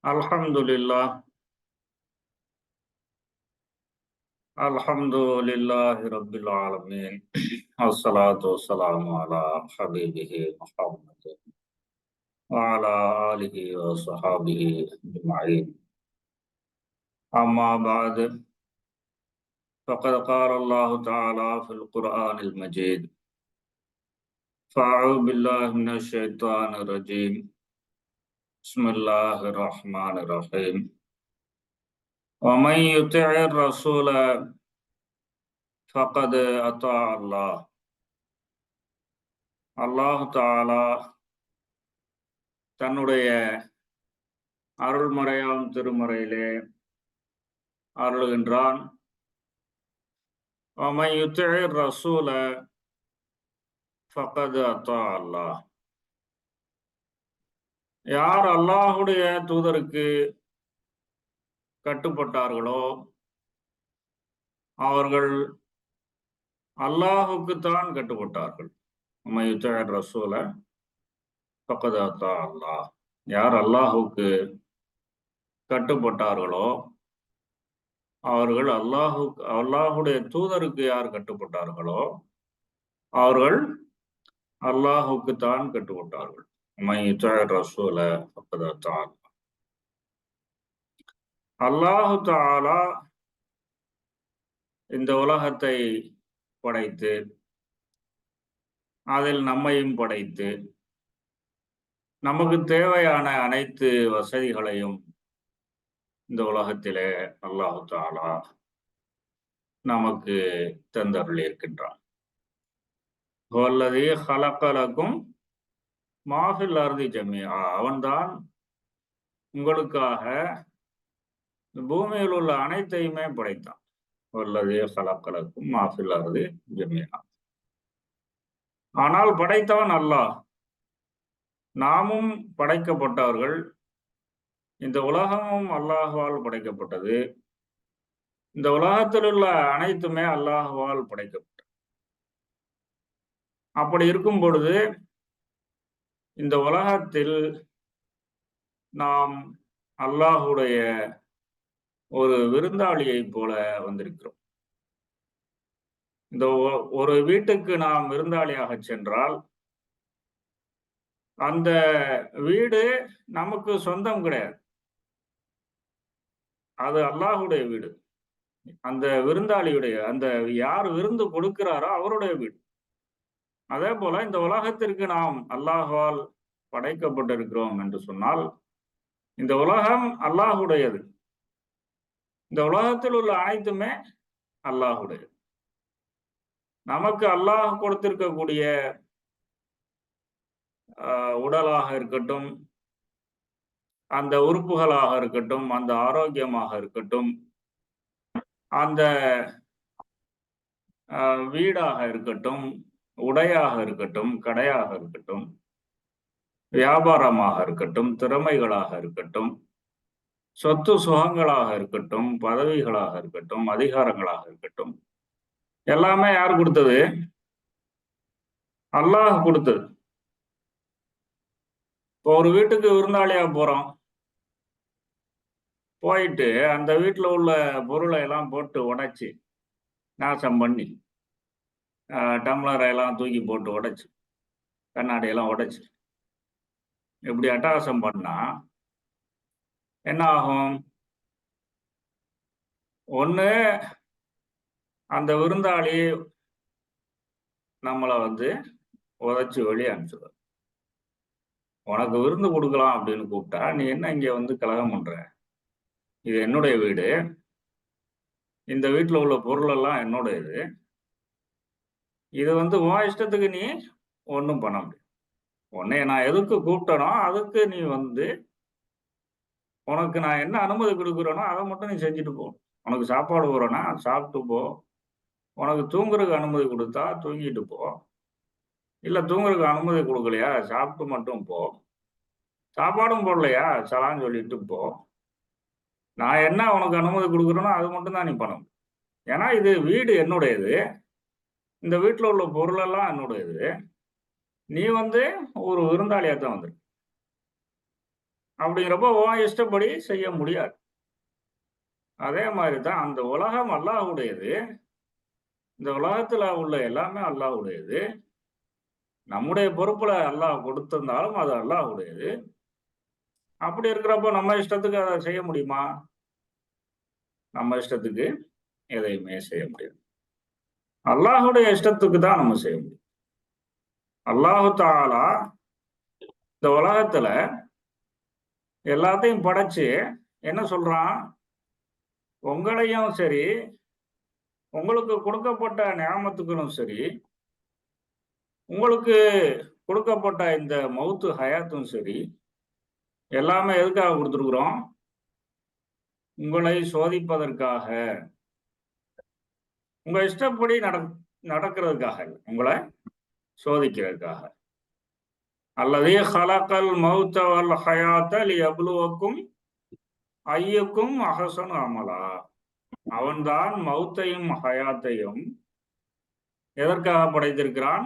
Alhamdulillah, Alhamdulillahi Rabbil Alameen. Assalatu wassalamu ala habibihi Muhammad wa ala alihi wa sahabihi ajma'in. Amma ba'd, faqad qala Allah ta'ala fil Qur'anil Majid. Fa'udhu billahi minash shaitanir rajim. Bismillahir Rahmanir Rahim. Wa man yuti'ir rasula faqad ata'a Allah. அல்லாஹ் தாலா தன்னுடைய அருள்மறையாம் திருமறையிலே அருளுகின்றான். வமன் யுத்திஇர் ரசூல ஃபக்கத் அத்தா அல்லாஹ். யார் அல்லாஹுடைய தூதருக்கு கட்டுப்பட்டார்களோ அவர்கள் அல்லாஹுக்குத்தான் கட்டுப்பட்டார்கள். வமன் யுத்திஇர் ரசூல ஃபக்கத் அத்தா அல்லாஹ். யார் அல்லாஹுக்கு கட்டுப்பட்டார்களோ அவர்கள் அல்லாஹுடைய தூதருக்கு யார் கட்டுப்பட்டார்களோ அவர்கள் அல்லாஹுக்கு தான் கட்டுப்பட்டார்கள். அல்லாஹு தஆலா இந்த உலகத்தை படைத்து அதில் நம்மையும் படைத்து நமக்கு தேவையான அனைத்து வசதிகளையும் இந்த உலகத்திலே அல்லாஹு தஆலா நமக்கு தந்தருளி இருக்கின்றான். வல்லதி ஹலக்கலக்கும் மாஃபில் அர்தி ஜமீஆ. அவன்தான் உங்களுக்காக பூமியில் உள்ள அனைத்தையுமே படைத்தான். வல்லதி ஹலக்கலக்கும் மாஃபில் அர்தி ஜமீஆ. ஆனால் படைத்தவன் அல்லாஹ். நாமும் படைக்கப்பட்டவர்கள். இந்த உலகமும் அல்லாஹ்வால் படைக்கப்பட்டது. இந்த உலகத்தில் உள்ள அனைத்துமே அல்லாஹ்வால் படைக்கப்பட்டது. அப்படி இருக்கும் பொழுது இந்த உலகத்தில் நாம் அல்லாஹுடைய ஒரு விருந்தாளியை போல வந்திருக்கிறோம். இந்த ஒரு வீட்டுக்கு நாம் விருந்தாளியாக சென்றால் அந்த வீடு நமக்கு சொந்தம் கிடையாது. அது அல்லாஹுடைய வீடு. அந்த விருந்தாளியுடைய, அந்த யார் விருந்து கொடுக்கிறாரோ அவருடைய வீடு. அதே போல இந்த உலகத்திற்கு நாம் அல்லாஹ்வால் படைக்கப்பட்டிருக்கிறோம் என்று சொன்னால் இந்த உலகம் அல்லாஹுடையது. இந்த உலகத்தில் உள்ள அனைத்துமே அல்லாஹுடையது. நமக்கு அல்லாஹ் கொடுத்திருக்கக்கூடிய உடலாக இருக்கட்டும், அந்த உறுப்புகளாக இருக்கட்டும், அந்த ஆரோக்கியமாக இருக்கட்டும், அந்த வீடாக இருக்கட்டும், உடையாக இருக்கட்டும், கடையாக இருக்கட்டும், வியாபாரமாக இருக்கட்டும், திறமைகளாக இருக்கட்டும், சொத்து சுகங்களாக இருக்கட்டும், பதவிகளாக இருக்கட்டும், அதிகாரங்களாக இருக்கட்டும், எல்லாமே யார் கொடுத்தது? அல்லாஹ் கொடுத்தது. இப்போ ஒரு வீட்டுக்கு விருந்தாளியா போறோம். போயிட்டு அந்த வீட்டுல உள்ள பொருளை எல்லாம் போட்டு உடைச்சு நாசம் பண்ணி, டம்ளரை எல்லாம் தூக்கி போட்டு உடைச்சு, கண்ணாடியெல்லாம் உடைச்சு இப்படி அட்டகாசம் பண்ணா என்ன ஆகும்? ஒண்ணு அந்த விருந்தாளி நம்மளை உதைச்சு வெளியே அனுப்பிச்சுடுவார். உனக்கு விருந்து கொடுக்கலாம் அப்படின்னு கூப்பிட்டா நீ என்ன இங்க கலகம் பண்ற? இது என்னுடைய வீடு. இந்த வீட்டுல உள்ள பொருள் எல்லாம் என்னுடையது. இது உன் இஷ்டத்துக்கு நீ ஒன்றும் பண்ண முடியாது. உன்னைய நான் எதுக்கு கூப்பிட்டனோ அதுக்கு நீ உனக்கு நான் என்ன அனுமதி கொடுக்குறேனோ அதை மட்டும் நீ செஞ்சுட்டு போ. உனக்கு சாப்பாடு போறேன்னா சாப்பிட்டு போ. உனக்கு தூங்குறதுக்கு அனுமதி கொடுத்தா தூங்கிட்டு போ. இல்லை தூங்குறதுக்கு அனுமதி கொடுக்கலையா சாப்பிட்டு மட்டும் போ. சாப்பாடும் போடலையா சலான்னு சொல்லிட்டு போ. நான் என்ன உனக்கு அனுமதி கொடுக்குறேனோ அது மட்டும் தான் நீ பண்ணணும். ஏன்னா இது வீடு என்னுடையது. இந்த வீட்டில் உள்ள பொருளெல்லாம் என்னுடையது. நீ ஒரு விருந்தாளியாக தான் வந்திருக்க. அப்படிங்கிறப்போ உன் இஷ்டப்படி செய்ய முடியாது. அதே மாதிரி தான் அந்த உலகம் அல்லாஹ்வுடையது. இந்த உலகத்துல உள்ள எல்லாமே அல்லாஹ்வுடையது. நம்முடைய பொறுப்புல அல்லாஹ் கொடுத்திருந்தாலும் அது அல்லாஹ்வுடையது. அப்படி இருக்கிறப்போ நம்ம இஷ்டத்துக்கு அத செய்ய முடியுமா? நம்ம இஷ்டத்துக்கு எதையுமே செய்ய முடியாது. அல்லாஹ்வுடைய இஷ்டத்துக்கு தான் நம்ம செய்ய முடியும். அல்லாஹு தஆலா இந்த உலகத்துல எல்லாத்தையும் படைச்சு என்ன சொல்றான்? உங்களையும் சரி, உங்களுக்கு கொடுக்கப்பட்ட நியாமத்துக்களும் சரி, உங்களுக்கு கொடுக்கப்பட்ட இந்த மவுத்து, ஹயாத்தும் சரி, எல்லாமே எதுக்காக குடுத்துருக்குறோம்? உங்களை சோதிப்பதற்காக. உங்க இஷ்டப்படி நடக்கிறதுக்காக இல்ல. உங்கள சோதிக்கிறதுக்காக. அல்லதீ ஹலகல் மௌத்த வல் ஹயாத்த லியப்லுவக்கும் அய்யுக்கும் அஹ்ஸனு அமலா. அவன்தான் மௌத்தையும், ஹயாத்தையும் எதற்காக படைத்திருக்கிறான்?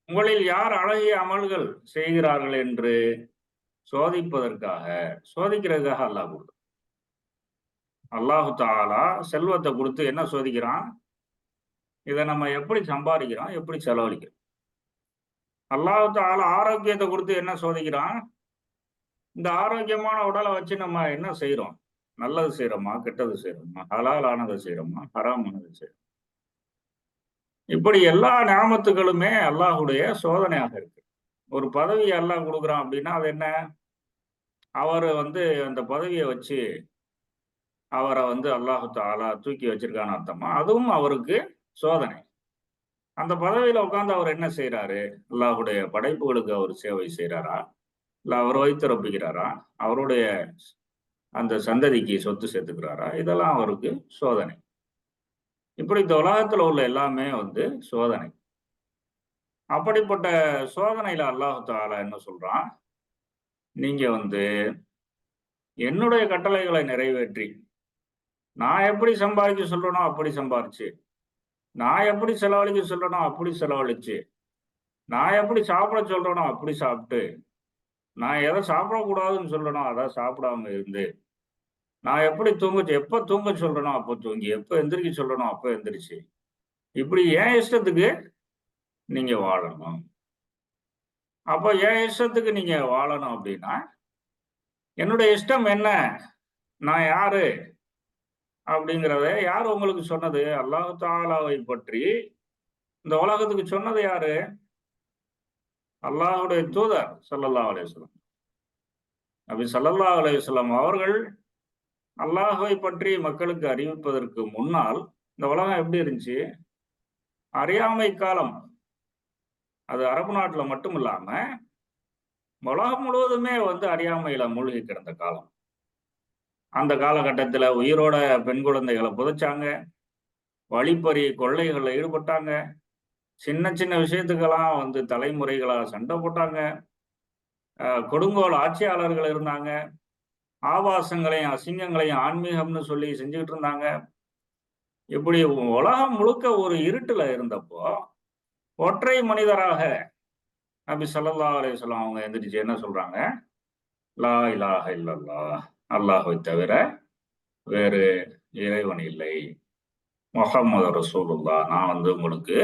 உங்களில் யார் அழகிய அமல்கள் செய்கிறார்கள் என்று சோதிப்பதற்காக, சோதிக்கிறதுக்காக அல்லாஹ் குடுத்தான். அல்லாஹு தஆலா செல்வத்த குடுத்து என்ன சோதிக்கிறான்? இத நம்ம எப்படி சம்பாதிக்கிறோம்? எப்படி செலவழிக்கிறோம்? அல்லாஹு தஆலா ஆரோக்கியத்த குடுத்து என்ன சோதிக்கிறான்? இந்த ஆரோக்கியமான உடல வச்சு நம்ம என்ன செய்றோம்? நல்லது செய்றோமா? கெட்டது செய்றோமா? ஹலாலானத செய்றோமா? ஹராமானத செய்றோமா? இப்படி எல்லா நியாமத்துகளுமே அல்லாஹ்வுடைய சோதனையாக இருக்கு. ஒரு பதவி அல்லாஹ் குடுக்குறான் அப்படின்னா, அது என்ன? அவரு அந்த பதவிய வச்சு அவர அல்லாஹு தஆலா தூக்கி வச்சிருக்கான்னு அர்த்தமா? அதுவும் அவருக்கு சோதனை. அந்த பதவியில உட்கார்ந்து அவர் என்ன செய்றாரு? அல்லாஹ்வுடைய படைப்புகளுக்கு அவர் சேவை செய்றாரா? இல்ல அவர் வயித்த ரொப்பிக்கிறாரா? அவருடைய அந்த சந்ததிக்கு சொத்து சேர்த்துக்கிறாரா? இதெல்லாம் அவருக்கு சோதனை. இப்படி இந்த உலகத்துல உள்ள எல்லாமே சோதனை. அப்படிப்பட்ட சோதனையில அல்லாஹ் தஆலா என்ன சொல்றான்? நீங்க என்னுடைய கட்டளைகளை நிறைவேற்றி, நான் எப்படி சம்பாதிக்க சொல்றேனோ அப்படி சம்பாரிச்சு, நான் எப்படி செலவழிக்க சொல்றேனோ அப்படி செலவழிச்சு, நான் எப்படி சாப்பிட சொல்றேனோ அப்படி சாப்பிட்டு, நான் எத சாப்பிடக்கூடாதுன்னு சொல்றேனோ அத சாப்பிடாம இருந்து, நான் எப்படி எப்ப தூங்க சொல்றேனோ அப்ப தூங்கி, எப்ப எந்திரிக்க சொல்றேனோ அப்ப எந்திரிச்சு, இப்படி என் இஷ்டத்துக்கு நீங்க வாழணும். அப்ப என் இஷ்டத்துக்கு நீங்க வாழணும் அப்படின்னா, என்னுடைய இஷ்டம் என்ன? நான் யாரு? அப்படிங்கிறத யார் உங்களுக்கு சொன்னது? அல்லாஹ் தஆலாவை பற்றி இந்த உலகத்துக்கு சொன்னது யாரு? அல்லாஹ்வுடைய தூதர் ஸல்லல்லாஹு அலைஹி வஸல்லம். நபி ஸல்லல்லாஹு அலைஹி வஸல்லம் அவர்கள் அல்லாஹ்வை பற்றி மக்களுக்கு அறிவிப்பதற்கு முன்னால், இந்த உலகம் எப்படி இருந்துச்சு? அறியாமை காலம். அது அரபு நாட்டுல மட்டும் இல்லாம, உலகம் முழுவதுமே அறியாமையில மூழ்கி கிடந்த காலம். அந்த காலகட்டத்தில உயிரோட பெண் குழந்தைகள புதைச்சாங்க. வழிப்பறி கொள்ளைகள்ல ஈடுபட்டாங்க. சின்ன சின்ன விஷயத்துக்கெல்லாம் தலைமுறைகளா சண்டை போட்டாங்க. கொடுங்கோல் ஆட்சியாளர்கள் இருந்தாங்க. ஆபாசங்களையும், அசிங்கங்களையும் ஆன்மீகம்னு சொல்லி செஞ்சுகிட்டு இருந்தாங்க. இப்படி உலகம் முழுக்க ஒரு இருட்டுல இருந்தப்போ, ஒற்றை மனிதராக நபி ஸல்லல்லாஹு அலைஹி வஸல்லம் அவங்க எந்திரிச்சு என்ன சொல்றாங்க? லா இலாஹ இல்லல்லாஹ். அல்லாஹ்வை தவிர வேறு இறைவன் இல்லை. முஹம்மது ரசூலுல்லாஹ். நான் உங்களுக்கு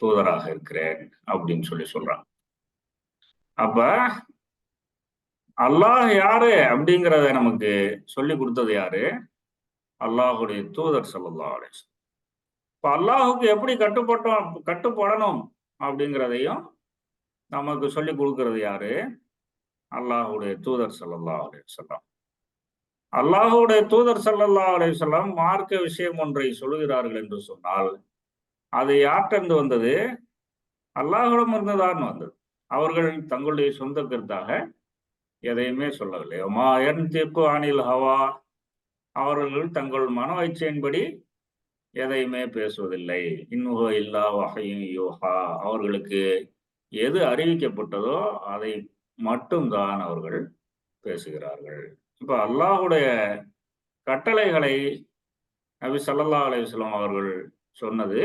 தூதராக இருக்கிறேன் அப்படின்னு சொல்றாங்க. அப்ப அல்லாஹ் யாரு அப்படிங்கிறத நமக்கு சொல்லிக் கொடுத்தது யாரு? அல்லாஹ்வுடைய தூதர் ஸல்லல்லாஹு அலைஹி வஸல்லம். இப்ப அல்லாஹ்வுக்கு எப்படி கட்டுப்படணும் அப்படிங்கிறதையும் நமக்கு சொல்லிக் கொடுக்கிறது யாரு? அல்லாஹ்வுடைய தூதர் ஸல்லல்லாஹு அலைஹி வஸல்லம். அல்லாஹ்வுடைய தூதர் ஸல்லல்லாஹு அலைஹி வஸல்லம் மார்க்க விஷயம் ஒன்றை சொல்லுகிறார்கள் என்று சொன்னால், அது யார்ட்டருந்து வந்தது? அல்லாஹ்விடமிருந்து தான் வந்தது. அவர்கள் தங்களுடைய சொந்த கருத்தாக எதையுமே சொல்லவில்லை. வமா யன்திகு அனில் ஹவா. அவர்கள் தங்கள் மனோ இச்சையின்படி எதையுமே பேசுவதில்லை. இன் ஹுவ இல்லா வஹ்யுன் யூஹா. அவர்களுக்கு எது அறிவிக்கப்பட்டதோ அதை மட்டும் தான் அவர்கள் பேசுகிறார்கள். இப்ப அல்லாஹ்வுடைய கட்டளைகளை நபி ஸல்லல்லாஹு அலைஹி வஸல்லம் அவர்கள் சொன்னது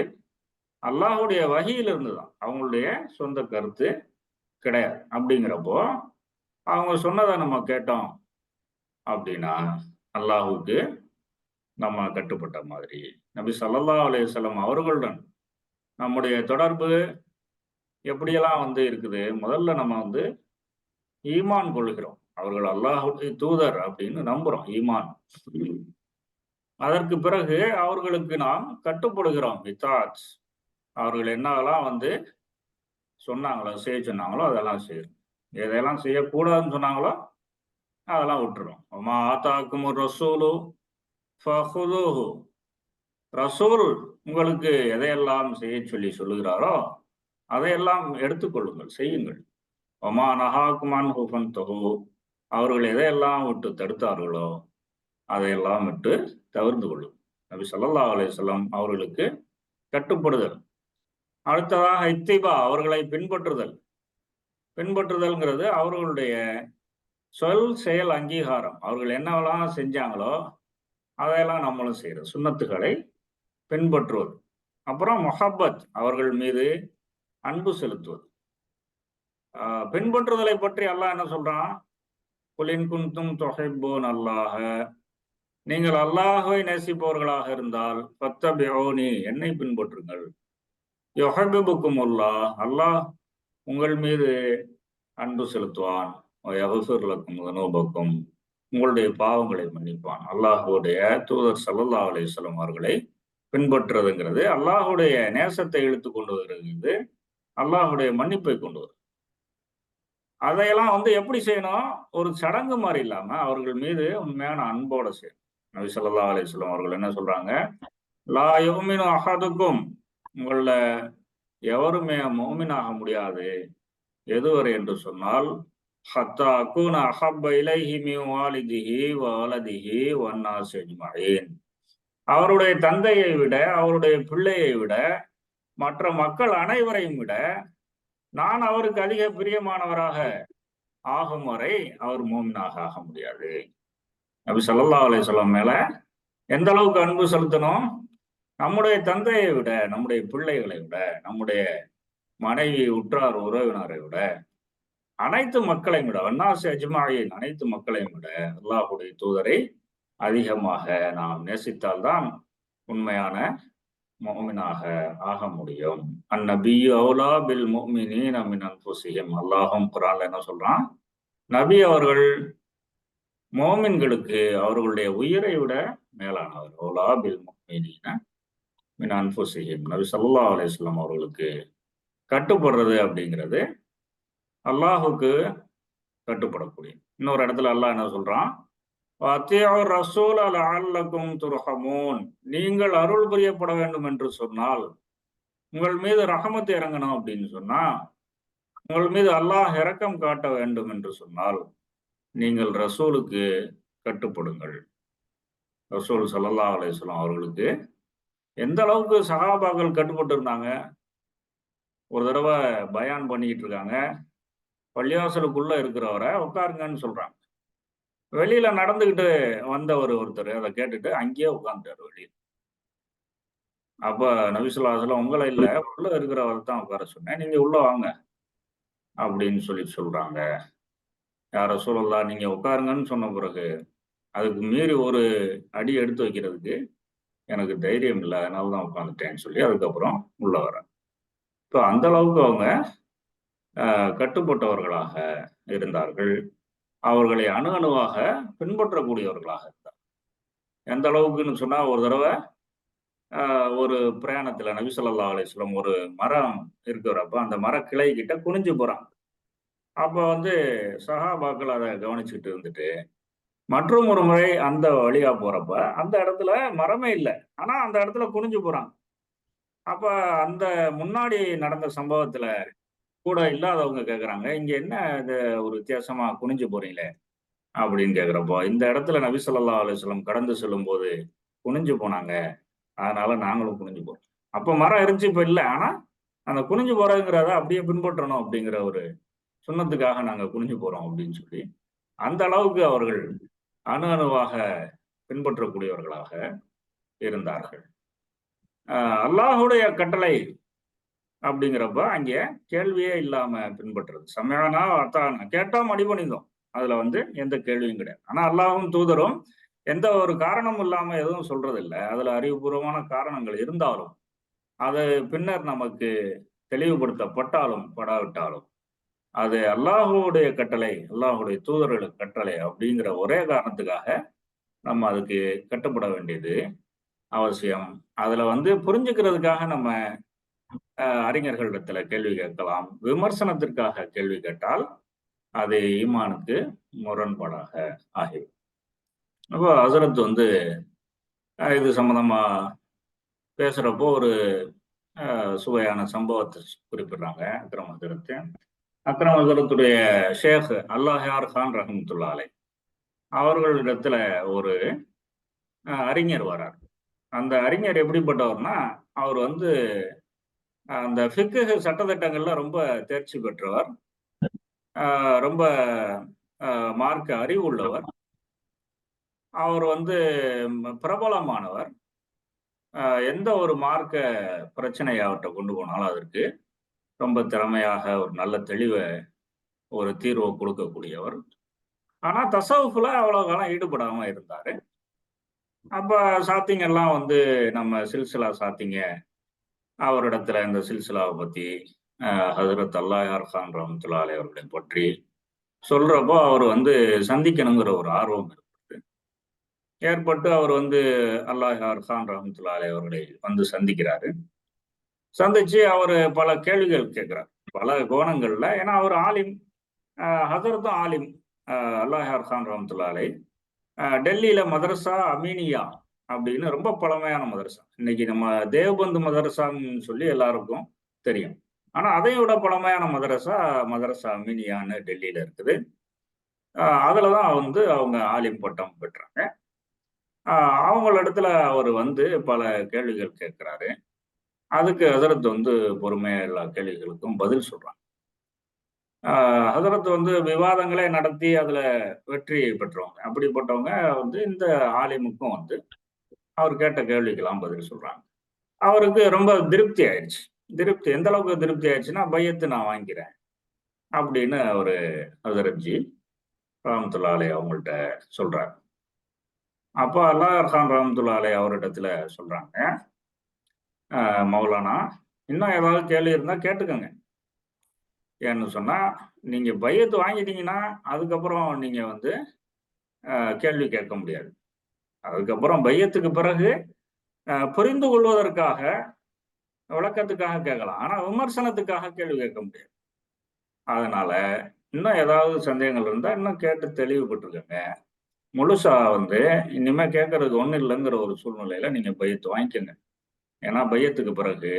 அல்லாஹ்வுடைய வஹியிலிருந்து தான். அவங்களுடைய சொந்த கருத்து கிடையாது. அப்படிங்கிறப்போ அவங்க சொன்னதை நம்ம கேட்டோம் அப்படின்னா அல்லாஹுக்கு நம்ம கட்டுப்பட்ட மாதிரி. நபி ஸல்லல்லாஹு அலைஹி வஸல்லம் அவர்களுடன் நம்முடைய தொடர்பு எப்படியெல்லாம் இருக்குது? முதல்ல நம்ம ஈமான் கொள்கிறோம். அவர்கள் அல்லாஹ்வுடைய தூதர் அப்படின்னு நம்புறோம். ஈமான். அதற்கு பிறகு அவர்களுக்கு நாம் கட்டுப்படுகிறோம். இத்தாத். அவர்கள் என்னவெல்லாம் சொன்னாங்களோ, செய்ய சொன்னாங்களோ அதெல்லாம் செய்றோம். எதையெல்லாம் செய்யக்கூடாதுன்னு சொன்னாங்களோ அதெல்லாம் விட்டுறோம். வமா ஆதாக்குமுர் ரசூலு ஃபஹுதூஹு. ரசூல் உங்களுக்கு எதையெல்லாம் செய்யச் சொல்லுகிறாரோ அதையெல்லாம் எடுத்துக்கொள்ளுங்கள், செய்யுங்கள். வமா நஹாக்கும் அன்ஹு ஃபன்தஹு. அவர்கள் எதையெல்லாம் விட்டு தடுத்தார்களோ அதையெல்லாம் விட்டு தவிர்ந்து கொள்ளும். நபி ஸல்லல்லாஹு அலைஹி வஸல்லம் அவர்களுக்கு கட்டுப்படுதல். அடுத்ததாக இத்திபா, அவர்களை பின்பற்றுதல். பின்பற்றுதல்ங்கிறது அவர்களுடைய சொல் செயல் அங்கீகாரம். அவர்கள் என்னவெல்லாம் செஞ்சாங்களோ அதையெல்லாம் நம்மளும் செய்யறது. சுன்னத்துகளை பின்பற்றுவது. அப்புறம் மொஹப்பத், அவர்கள் மீது அன்பு செலுத்துவது. பின்பற்றுதலை பற்றி அல்லாஹ் என்ன சொல்றான்? குல் இன் குன்தும் துஹிப்பூன அல்லாஹ. நீங்கள் அல்லாஹ்வை நேசிப்பவர்களாக இருந்தால் ஃபத்தபிஊனி, என்னை பின்பற்றுங்கள். யுஹிப்புக்குமுல்லாஹ், அல்லாஹ் உங்கள் மீது அன்பு செலுத்துவான். வயஃபிர் லக்கும் ذுனூபக்கும், உங்களுடைய பாவங்களை மன்னிப்பான். அல்லாஹ்வுடைய தூதர் ஸல்லல்லாஹு அலைஹி வஸல்லம் அவர்களை பின்பற்றுறதுங்கிறது அல்லாஹ்வுடைய நேசத்தை இழுத்து கொண்டு வருகிறது. அல்லாஹ்வுடைய மன்னிப்பை கொண்டு வரும். அதையெல்லாம் எப்படி செய்யணும்? ஒரு சடங்கு மாதிரி இல்லாம அவர்கள் மீது உண்மையான அன்போட செய்யணும். நபி ஸல்லல்லாஹு அலைஹி வஸல்லம் அவர்கள் என்ன சொல்றாங்க? லா யுமினு அஹதுக்கும், உங்கள எவருமே முஃமின் ஆக முடியாது. எதுவரை என்று சொன்னால், ஹத்தா அகூன அஹப்ப இலைஹி மின் வாலிதிஹி வ வலதிஹி வன்னாஸி அஜ்மஈன். அவருடைய தந்தையை விட, அவருடைய பிள்ளையை விட, மற்ற மக்கள் அனைவரையும் விட நான் அவருக்கு அதிக பிரியமானவராக ஆகும் வரை அவர் மூமினாக ஆக முடியாது. நபி ஸல்லல்லாஹு அலைஹி வஸல்லம் மேல எந்த அளவுக்கு அன்பு செலுத்தணும்? நம்முடைய தந்தையை விட, நம்முடைய பிள்ளைகளை விட, நம்முடைய மனைவி, உற்றார் உறவினரை விட, அனைத்து மக்களையும் விட, வன்னாஸி அஜ்மஈன், அனைத்து மக்களையும் விட அல்லாஹ்வுடைய தூதரை அதிகமாக நாம் நேசித்தால்தான் உண்மையான முஃமினாக ஆக முடியும். அந்நபிய்யு அவுலா பில் முஃமினீன மின் அன்ஃபுஸிஹிம். அல்லாஹ்வும் குர்ஆன்ல என்ன சொல்றான்? நபி அவர்கள் மோமின்களுக்கு அவர்களுடைய உயிரை விட மேலானவர். அவுலா பில் முஃமினீன மின் அன்ஃபுஸிஹிம். நபி ஸல்லல்லாஹு அலைஹி வஸல்லம் அவர்களுக்கு கட்டுப்படுறது அப்படிங்கிறது அல்லாஹ்வுக்கு கட்டுப்படக்கூடிய. இன்னொரு இடத்துல அல்லாஹ் என்ன சொல்றான்? வஅத்தியுர் ரசூல லஅல்லக்கும் துர்ஹமூன். நீங்கள் அருள் புரியப்பட வேண்டும் என்று சொன்னால், உங்கள் மீது ரஹமத் இறங்கணும் அப்படின்னு சொன்னா, உங்கள் மீது அல்லாஹ் இரக்கம் காட்ட வேண்டும் என்று சொன்னால், நீங்கள் ரசூலுக்கு கட்டுப்படுங்கள். ரசூல் ஸல்லல்லாஹு அலைஹி வஸல்லம் அவர்களுக்கு எந்த அளவுக்கு சஹாபாக்கள் கட்டுப்பட்டு இருந்தாங்க? ஒரு தடவை பயான் பண்ணிக்கிட்டு இருக்காங்க. பள்ளிவாசலுக்குள்ள இருக்கிறவரை உட்காருங்கன்னு சொல்றாங்க. வெளியில நடந்துகிட்டு வந்தவர் ஒருத்தர் அதை கேட்டுட்டு அங்கேயே உட்கார்ந்துட்டாரு வெளியில. அப்ப நபி ஸல்லல்லாஹு அலைஹி வஸல்லம், உங்களை இல்ல, உள்ள இருக்கிறவரை தான் உட்கார சொன்னேன், நீங்க உள்ள வாங்க அப்படின்னு சொல்றாங்க. யா ரசூலல்லாஹ், நீங்க உட்காருங்கன்னு சொன்ன பிறகு அதுக்கு மீறி ஒரு அடி எடுத்து வைக்கிறதுக்கு எனக்கு தைரியம் இல்லை, அதனால தான் உட்காந்துட்டேன்னு சொல்லி அதுக்கப்புறம் உள்ள வரேன். இப்போ அந்த அளவுக்கு அவங்க கட்டுப்பட்டவர்களாக இருந்தார்கள். அவர்களை அணு அணுவாக பின்பற்றக்கூடியவர்களாக இருந்தார். எந்த அளவுக்குன்னு சொன்னா, ஒரு தடவை ஒரு பிரயாணத்துல நபி ஸல்லல்லாஹு அலைஹி வஸல்லம் ஒரு மரம் இருக்கிறப்ப அந்த மர கிளை கிட்ட குனிஞ்சு போறாங்க. அப்ப சஹாபாக்கள் அதை கவனிச்சுட்டு இருந்துட்டு, மற்றும் ஒரு முறை அந்த வழியா போறப்ப அந்த இடத்துல மரமே இல்லை, ஆனா அந்த இடத்துல குனிஞ்சு போறாங்க. அப்ப அந்த முன்னாடி நடந்த சம்பவத்துல கூட இல்லாதவங்க கேக்குறாங்க, இங்க என்ன இது ஒரு வித்தியாசமா குனிஞ்சு போறீங்களே அப்படின்னு கேக்குறப்போ, இந்த இடத்துல நபி ஸல்லல்லாஹு அலைஹி வஸல்லம் கடந்து செல்லும் போது குனிஞ்சு போனாங்க, அதனால நாங்களும் குனிஞ்சு போறோம். அப்ப மரம் இருந்துச்சு, இப்ப இல்ல. ஆனா அந்த குனிஞ்சு போறதுங்கிறத அப்படியே பின்பற்றணும் அப்படிங்கிற ஒரு சுன்னத்துக்காக நாங்க குனிஞ்சு போறோம் அப்படின்னு சொல்லி, அந்த அளவுக்கு அவர்கள் அணு அணுவாக பின்பற்றக்கூடியவர்களாக இருந்தார்கள். அல்லாஹுடைய கட்டளை அப்படிங்கிறப்ப அங்கே கேள்வியே இல்லாம பின்பற்றுறது. சமயானா அத்தானா, கேட்டோம் அடிபணிந்தோம். அதுல வந்து எந்த கேள்வியும் கிடையாது. ஆனா அல்லாஹ்வும் தூதரும் எந்த ஒரு காரணமும் இல்லாம எதுவும் சொல்றது இல்ல. அதுல அறிவுபூர்வமான காரணங்கள் இருந்தாலும், அது பின்னர் நமக்கு தெளிவுபடுத்தப்பட்டாலும், படாவிட்டாலும், அது அல்லாஹ்வுடைய கட்டளை, அல்லாஹ்வுடைய தூதர்களுக்கு கட்டளை அப்படிங்கிற ஒரே காரணத்துக்காக நம்ம அதுக்கு கட்டுப்பட வேண்டியது அவசியம். அதுல வந்து புரிஞ்சுக்கிறதுக்காக நம்ம அறிஞர்களிடத்துல கேள்வி கேட்கலாம். விமர்சனத்திற்காக கேள்வி கேட்டால், அது ஈமானுக்கு முரண்பாடாக ஆகிவிடும். அப்போ ஹசரத் வந்து இது சம்பந்தமா பேசுறப்போ ஒரு சுவையான சம்பவத்தை குறிப்பிடுறாங்க அக்ரம் ஹசரத். அக்ரம் ஹசரத்துடைய ஷேக் அல்லாஹ்யார் கான் ரஹ்மத்துல்லாஹி அலைஹ் அவர்களிடத்துல ஒரு அறிஞர் வரார். அந்த அறிஞர் எப்படிப்பட்டவர்னா, அவர் வந்து அந்த ஃபிக்ஹ் சட்டதிட்டங்கள்ல ரொம்ப தேர்ச்சி பெற்றவர். ரொம்ப மார்க்க அறிவுள்ளவர். அவர் வந்து பிரபலமானவர். எந்த ஒரு மார்க்க பிரச்சனையை அவர்ட்ட கொண்டு போனாலும் அதற்கு ரொம்ப திறமையாக ஒரு நல்ல தெளிவ ஒரு தீர்வ குடுக்கக்கூடியவர். ஆனா தஸவுஃப்ல அவ்வளவு காலம் ஈடுபடாம இருந்தாரு. அப்ப சாத்திங்கெல்லாம் வந்து நம்ம சில்சிலா சாத்திங்க அவரிடத்துல இந்த சில்சிலாவ பத்தி ஹஜ்ரத் அல்லாஹ்யார் கான் ரஹ்மத்துல்லாஹி அலைஹி அவர்களை பற்றி சொல்றப்போ அவர் வந்து சந்திக்கணுங்கிற ஒரு ஆர்வம் ஏற்பட்டு அவர் வந்து அல்லாஹ்யார் கான் ரஹ்மத்துல்லாஹி அலைஹி அவர்களை வந்து சந்திக்கிறாரு. சந்திச்சு அவரு பல கேள்விகள் கேட்கிறார். பல கோணங்கள்ல. ஏன்னா அவர் ஆலிம். ஹஜரத்தும் ஆலிம். அல்லாஹ்யார் கான் ரஹ்மத்துல்லாஹி அலைஹி. டெல்லியில மதரசா அமீனியா அப்படின்னு ரொம்ப பழமையான மதரசா. இன்னைக்கு நம்ம தேவபந்து மதரசான்னு சொல்லி எல்லாருக்கும் தெரியும். ஆனா அதை விட பழமையான மதரசா, மதரசா அமீனியான்னு டெல்லியில இருக்குது. அதுலதான் வந்து அவங்க ஆலிம் பட்டம் பெற்றாங்க. அவங்களிடத்துல அவர் வந்து பல கேள்விகள் கேட்கிறாரு. அதுக்கு ஹசரத் வந்து பொறுமையா எல்லா கேள்விகளுக்கும் பதில் சொல்றாங்க. ஹசரத் வந்து விவாதங்களே நடத்தி அதுல வெற்றி பெற்றவங்க. அப்படிப்பட்டவங்க வந்து இந்த ஆலிமுக்கும் வந்து அவர் கேட்ட கேள்விக்கெல்லாம் பதில் சொல்றாங்க. அவருக்கு ரொம்ப திருப்தி ஆயிடுச்சு. திருப்தி எந்த அளவுக்கு திருப்தி ஆயிடுச்சுன்னா, பையத்து நான் வாங்கிக்கிறேன் அப்படின்னு அவரு ஹசரத்ஜி ரஹ்மத்துல்லாஹி அலைஹி அவங்கள்ட்ட சொல்றாரு. அப்ப அல்லாஹ் கான் ரஹ்மத்துல்லாஹி அலைஹி அவரிடத்துல சொல்றாங்க, மௌலானா இன்னும் ஏதாவது கேள்வி இருந்தா கேட்டுக்கங்க. ஏன்னு சொன்னா, நீங்க பையத்து வாங்கிட்டீங்கன்னா, அதுக்கப்புறம் நீங்க வந்து கேள்வி கேட்க முடியாது. அதுக்கப்புறம் பையத்துக்கு பிறகு புரிந்து கொள்வதற்காக, விளக்கத்துக்காக கேட்கலாம். ஆனா விமர்சனத்துக்காக கேள்வி கேட்க முடியாது. அதனால இன்னும் ஏதாவது சந்தேகங்கள் இருந்தா இன்னும் கேட்டு தெளிவுபட்டுக்கங்க. முழுசா வந்து இனிமே கேட்கறதுக்கு ஒண்ணும் இல்லைங்கிற ஒரு சூழ்நிலையில நீங்க பையத்து வாங்கிக்கங்க. ஏன்னா பையத்துக்கு பிறகு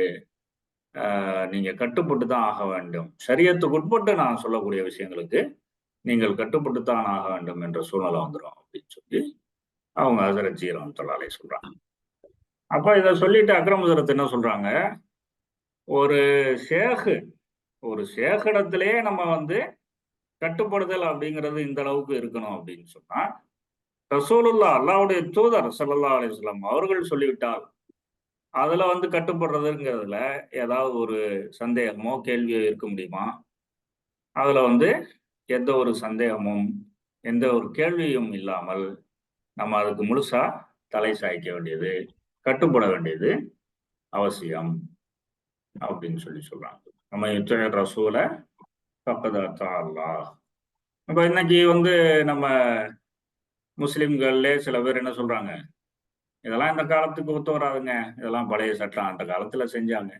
நீங்க கட்டுப்பட்டு தான் ஆக வேண்டும். ஷரியத்துக்கு உட்பட்டு நான் சொல்லக்கூடிய விஷயங்களுக்கு நீங்கள் கட்டுப்பட்டு தான் ஆக வேண்டும் என்ற சூழ்நிலை வந்துரும் அப்படின்னு சொல்லி அவங்க ஹசரத் ஜி ரஹ்மத்துல்லாஹி அலைஹி சொல்றாங்க. அப்ப இத சொல்லிட்டு அக்ரம் ஹசரத் என்ன சொல்றாங்க, ஒரு ஷேக் ஒரு ஷேக்கிடத்திலேயே நம்ம வந்து கட்டுப்படுதல் அப்படிங்கிறது இந்த அளவுக்கு இருக்கணும் அப்படின்னு சொன்னா, ரசூலுல்லாஹ் அல்லாஹ்வுடைய தூதர் ஸல்லல்லாஹு அலைஹி வஸல்லம் அவர்கள் சொல்லிவிட்டால், அதுல வந்து கட்டுப்படுறதுங்கிறதுல ஏதாவது ஒரு சந்தேகமோ, கேள்வியோ இருக்க முடியுமா? அதுல வந்து எந்த ஒரு சந்தேகமும், எந்த ஒரு கேள்வியும் இல்லாமல், நம்ம அதுக்கு முழுசா தலை சாய்க்க வேண்டியது, கட்டுப்பட வேண்டியது அவசியம் அப்படின்னு சொல்லி சொல்றாங்க. நம்ம யுத்தீ ரசூல ஃபக்கத் அத்தா அல்லாஹ். அப்ப இன்னைக்கு வந்து நம்ம முஸ்லிம்கள்லே சில பேர் என்ன சொல்றாங்க, இதெல்லாம் இந்த காலத்துக்கு ஒத்து வராதுங்க. இதெல்லாம் பழைய சட்டம். அந்த காலத்துல செஞ்சாங்க.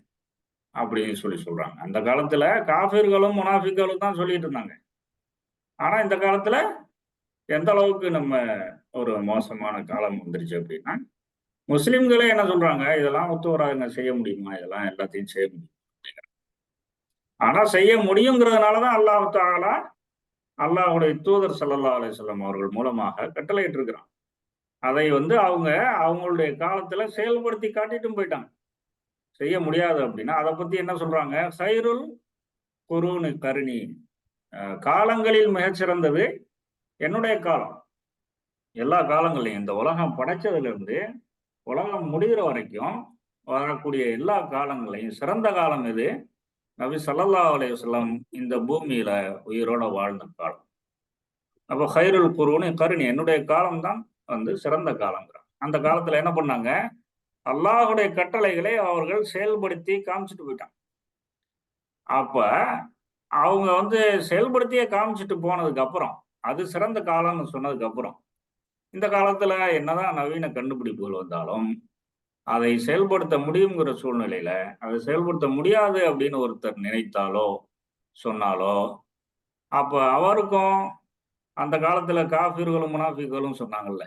அப்படின்னு சொல்லி சொல்றாங்க. அந்த காலத்துல காஃபிர்களும், முனாஃபிக்களும் தான் சொல்லிட்டு இருந்தாங்க. ஆனா இந்த காலத்துல எந்த அளவுக்கு நம்ம ஒரு மோசமான காலம் வந்துருச்சு அப்படின்னா, முஸ்லிம்களே என்ன சொல்றாங்க, இதெல்லாம் ஒத்து வராதுங்க. செய்ய முடியுமா? இதெல்லாம் எல்லாத்தையும் செய்ய முடியும். ஆனா செய்ய முடியுங்கிறதுனால தான் அல்லாஹ் தஆலா அல்லாஹ்வுடைய தூதர் ஸல்லல்லாஹு அலைஹி வஸல்லம் அவர்கள் மூலமாக கட்டளையிட்டு இருக்கிறான். அதை வந்து அவங்க அவங்களுடைய காலத்துல செயல்படுத்தி காட்டிட்டும் போயிட்டாங்க. செய்ய முடியாது அப்படின்னா, அத பத்தி என்ன சொல்றாங்க? "கைருல் குரூனி கர்னி" காலங்களில் மிகச்சிறந்தது என்னுடைய காலம். எல்லா காலங்கள்லயும் இந்த உலகம் படைச்சதிலிருந்து உலகம் முடிகிற வரைக்கும் வரக்கூடிய எல்லா காலங்களையும் சிறந்த காலம் எது? நபி ஸல்லல்லாஹு அலைஹி வஸல்லம் இந்த பூமியில உயிரோட வாழ்ந்த காலம். அப்போ ஹைருல் குருன்னு கருணி என்னுடைய காலம்தான் வந்து சிறந்த காலங்கிறான். அந்த காலத்துல என்ன பண்ணாங்க, அல்லாஹுடைய கட்டளைகளை அவர்கள் செயல்படுத்தி காமிச்சிட்டு போயிட்டாங்க. அப்ப அவங்க வந்து செயல்படுத்தியே காமிச்சிட்டு போனதுக்கு அப்புறம், அது சிறந்த காலம்னு சொன்னதுக்கு அப்புறம், இந்த காலத்துல என்னதான் நவீன கண்டுபிடிப்புகள் வந்தாலும், அதை செயல்படுத்த முடியுங்கிற சூழ்நிலையில, அதை செயல்படுத்த முடியாது அப்படின்னு ஒருத்தர் நினைத்தாலோ, சொன்னாலோ, அப்ப அவருக்கும் அந்த காலத்துல காஃபிர்களும், முனாஃபிக்குகளும் சொன்னாங்கல்ல,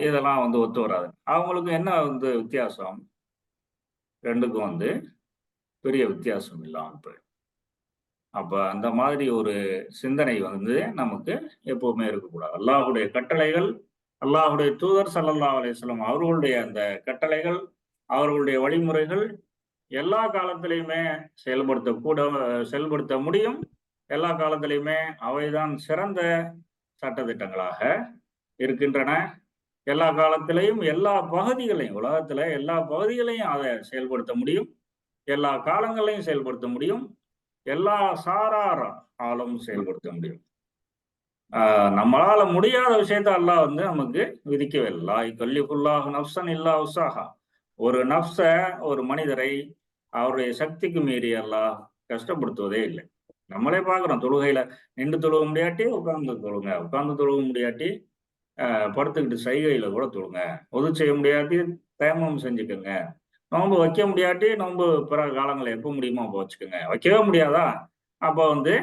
இதெல்லாம் வந்து ஒத்து வராது. அவங்களுக்கும் என்ன வந்து வித்தியாசம்? 2க்கும் வந்து பெரிய வித்தியாசம் இல்லாம போயிடும். அப்ப அந்த மாதிரி ஒரு சிந்தனை வந்து நமக்கு எப்பவுமே இருக்கக்கூடாது. அல்லாஹ்வுடைய கட்டளைகள், அல்லாஹ்வுடைய தூதர் ஸல்லல்லாஹு அலைஹி வஸல்லம் அவர்களுடைய அந்த கட்டளைகள், அவர்களுடைய வழிமுறைகள் எல்லா காலத்திலயுமே செயல்படுத்த முடியும். எல்லா காலத்திலயுமே அவைதான் சிறந்த சட்டதிட்டங்களாக இருக்கின்றன. எல்லா காலத்திலயும், எல்லா பகுதிகளையும், உலகத்துல எல்லா பகுதிகளையும் அத செயல்படுத்த முடியும். எல்லா காலங்களையும் செயல்படுத்த முடியும். எல்லா சாரார் ஆலும் செயல்படுத்த முடியும். நம்மளால முடியாத விஷயத்த அல்லாஹ் வந்து நமக்கு விதிக்கவே இல்ல. லா யுகல்லிஃபுல்லாஹு நஃப்ஸன் இல்லா உஸ்ஸாஹா. ஒரு நஃப்ஸ, ஒரு மனிதரை அவருடைய சக்திக்கு மீறி அல்லாஹ் கஷ்டப்படுத்துவதே இல்லை. நம்மளே பார்க்கிறோம் தொழுகையில நின்று தொழுக முடியாட்டி உட்கார்ந்து தொழுங்க. உட்கார்ந்து தொழுக முடியாட்டி படுத்துக்கிட்டு சைகையில கூட தொழுங்க. ஒது செய்ய முடியாட்டி தயமம் செஞ்சுக்கங்க. நோன்பு வைக்க முடியாட்டி நோன்பு பிற காலங்கள்ல எப்ப முடியுமோ அப்ப வச்சுக்கோங்க. வைக்கவே முடியாதா? அப்ப வந்து